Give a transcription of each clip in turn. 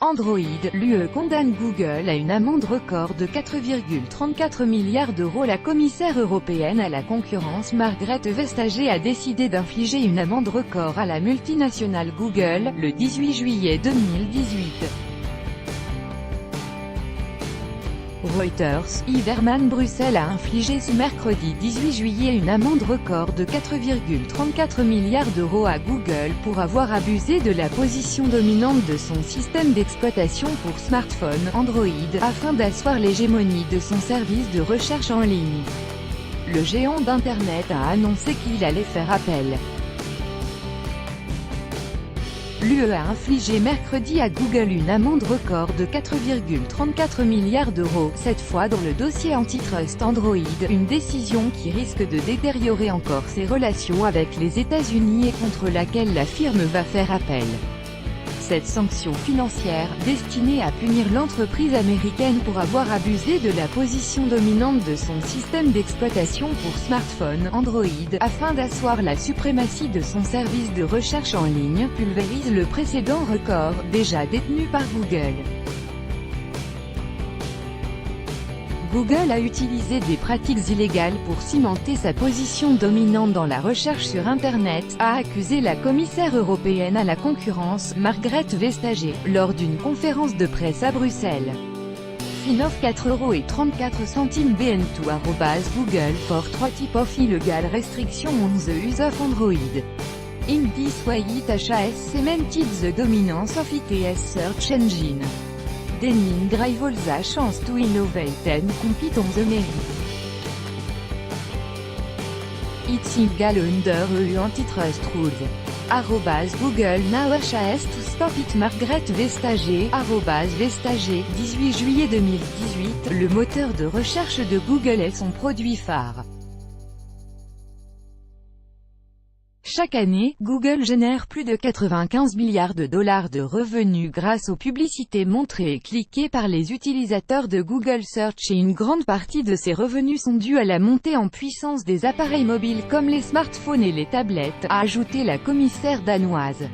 Android, l'UE condamne Google à une amende record de 4,34 milliards d'euros. La commissaire européenne à la concurrence Margrethe Vestager a décidé d'infliger une amende record à la multinationale Google, le 18 juillet 2018. Reuters, Iverman Bruxelles a infligé ce mercredi 18 juillet une amende record de 4,34 milliards d'euros à Google pour avoir abusé de la position dominante de son système d'exploitation pour smartphone Android, afin d'asseoir l'hégémonie de son service de recherche en ligne. Le géant d'Internet a annoncé qu'il allait faire appel. L'UE a infligé mercredi à Google une amende record de 4,34 milliards d'euros, cette fois dans le dossier antitrust Android, une décision qui risque de détériorer encore ses relations avec les États-Unis et contre laquelle la firme va faire appel. Cette sanction financière, destinée à punir l'entreprise américaine pour avoir abusé de la position dominante de son système d'exploitation pour smartphone Android, afin d'asseoir la suprématie de son service de recherche en ligne, pulvérise le précédent record, déjà détenu par Google. Google a utilisé des pratiques illégales pour cimenter sa position dominante dans la recherche sur Internet, a accusé la commissaire européenne à la concurrence, Margrethe Vestager, lors d'une conférence de presse à Bruxelles. Finoff 4,34 € BN2 @Google for 3 type of illegal restriction on the use of Android. In this way it has cemented the dominance of its search engine. Denning drive all the chance to innovate and compete on the merit. It's illegal under EU antitrust rules. Google now has to stop it. Margrethe Vestager, Vestager, 18 juillet 2018, le moteur de recherche de Google est son produit phare. Chaque année, Google génère plus de 95 milliards de dollars de revenus grâce aux publicités montrées et cliquées par les utilisateurs de Google Search et une grande partie de ces revenus sont dus à la montée en puissance des appareils mobiles comme les smartphones et les tablettes, a ajouté la commissaire danoise.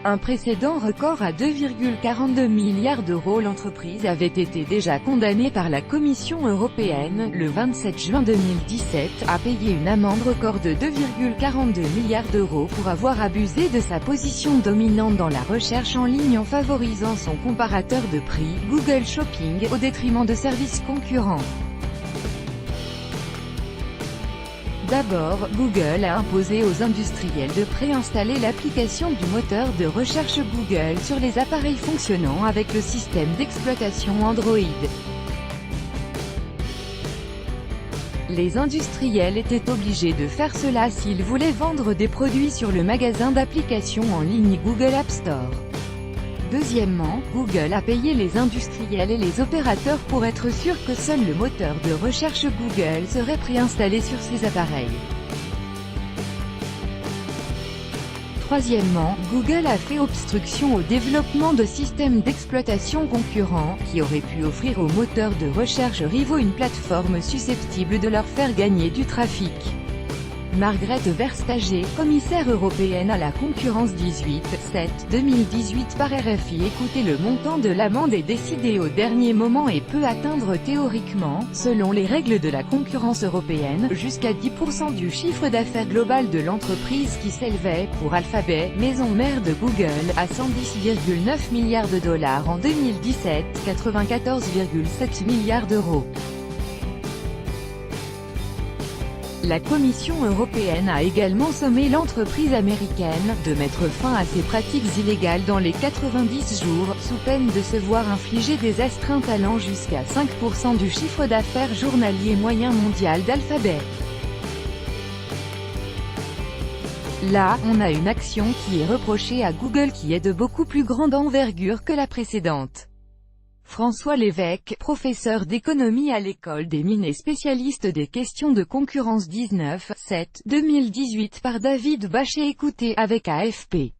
Un précédent record à 2,42 milliards d'euros. L'entreprise avait été déjà condamnée par la Commission européenne, le 27 juin 2017, à payer une amende record de 2,42 milliards d'euros pour avoir abusé de sa position dominante dans la recherche en ligne en favorisant son comparateur de prix, Google Shopping, au détriment de services concurrents. D'abord, Google a imposé aux industriels de préinstaller l'application du moteur de recherche Google sur les appareils fonctionnant avec le système d'exploitation Android. Les industriels étaient obligés de faire cela s'ils voulaient vendre des produits sur le magasin d'applications en ligne Google App Store. Deuxièmement, Google a payé les industriels et les opérateurs pour être sûr que seul le moteur de recherche Google serait préinstallé sur ces appareils. Troisièmement, Google a fait obstruction au développement de systèmes d'exploitation concurrents, qui auraient pu offrir aux moteurs de recherche rivaux une plateforme susceptible de leur faire gagner du trafic. Margrethe Vestager, commissaire européenne à la concurrence 18/7/2018 par RFI. Écoutez, le montant de l'amende est décidé au dernier moment et peut atteindre théoriquement, selon les règles de la concurrence européenne, jusqu'à 10% du chiffre d'affaires global de l'entreprise qui s'élevait, pour Alphabet, maison mère de Google, à 110,9 milliards de dollars en 2017, 94,7 milliards d'euros. La Commission européenne a également sommé l'entreprise américaine de mettre fin à ses pratiques illégales dans les 90 jours, sous peine de se voir infliger des astreintes allant jusqu'à 5% du chiffre d'affaires journalier moyen mondial d'Alphabet. Là, on a une action qui est reprochée à Google qui est de beaucoup plus grande envergure que la précédente. François Lévesque, professeur d'économie à l'École des mines et spécialiste des questions de concurrence 19/7/2018 par David Bachet. Écoutez avec AFP.